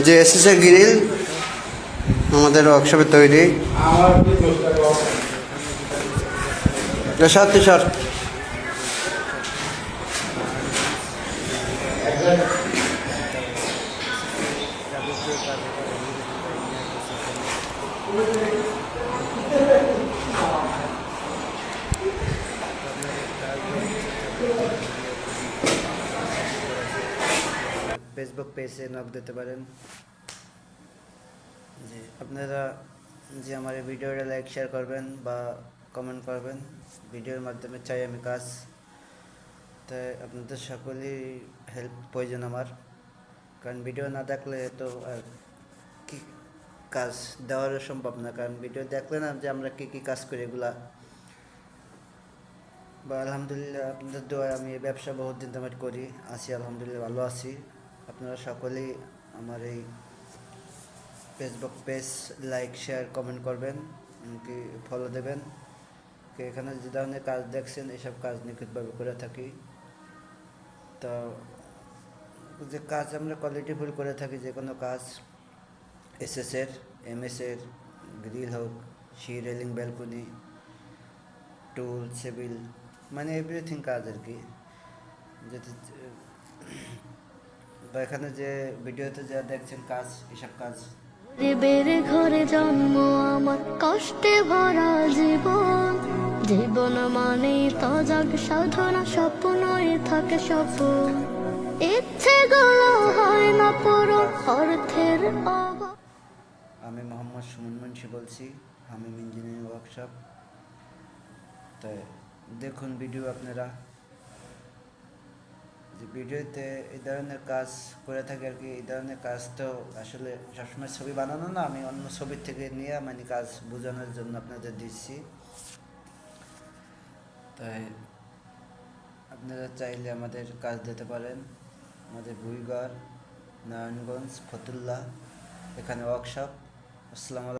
যে SSA grill আমাদের ওয়ার্কশপে তৈরি। সাথে স্যার ফেসবুক পেজে নক দিতে পারেন। যে আপনারা যে আমার এই ভিডিওটা লাইক শেয়ার করবেন বা কমেন্ট করবেন, ভিডিওর মাধ্যমে চাই আমি কাজ। তাই আপনাদের সকলেই হেল্প প্রয়োজন আমার, কারণ ভিডিও না দেখলে তো আর কি কাজ দেওয়ারও সম্ভব না। কারণ ভিডিও দেখলে না যে আমরা কী কাজ করি এগুলা। বা আলহামদুলিল্লাহ আপনাদের দোয়ায় আমি এই ব্যবসা বহুত দিন ধরে করি আছি, আলহামদুলিল্লাহ ভালো আছি। আপনারা সকলেই আমার এই Facebook page like share comment করবেন, কি ফলো দেবেন। এখানে যে ধরনের কাজ দেখছেন এসব কাজ নিখুঁতভাবে করে থাকি। তো যে কাজ আমরা কোয়ালিটিফুল করে থাকি, যে কোনো কাজ এসএসের এমএসের গ্রিল হোক, সি রেলিং, ব্যালকনি, টুল, সিভিল, মানে এভরিথিং কাজ আর কি। যদি বা এখানে যে ভিডিওতে যা দেখছেন কাজ, এসব কাজ বেড়ে ঘরে জন্ম আমার, কষ্টে ভরা জীবন। জীবন মানে তো জগ সাধনা, স্বপ্নই থাকে স্বপ্ন, ইচ্ছেগুলো হয় না পূরণ, অর্থের অভাব। আমি মোহাম্মদ সুমন মুন্সি বলছি, আমি ইঞ্জিনিয়ারিং ওয়ার্কশপ। তাই দেখুন ভিডিও আপনারা, যে ভিডিওতে এই ধরনের কাজ করে থাকি আর কি। এই ধরনের কাজ তো আসলে সবসময় ছবি বানানো না, আমি অন্য ছবির থেকে নিয়ে মানে কাজ বোঝানোর জন্য আপনাদের দিচ্ছি। তাই আপনারা চাইলে আমাদের কাজ দিতে পারেন। আমাদের ভুইগড়, নারায়ণগঞ্জ, ফতুল্লা, এখানে ওয়ার্কশপ। আসসালামু আলাইকুম।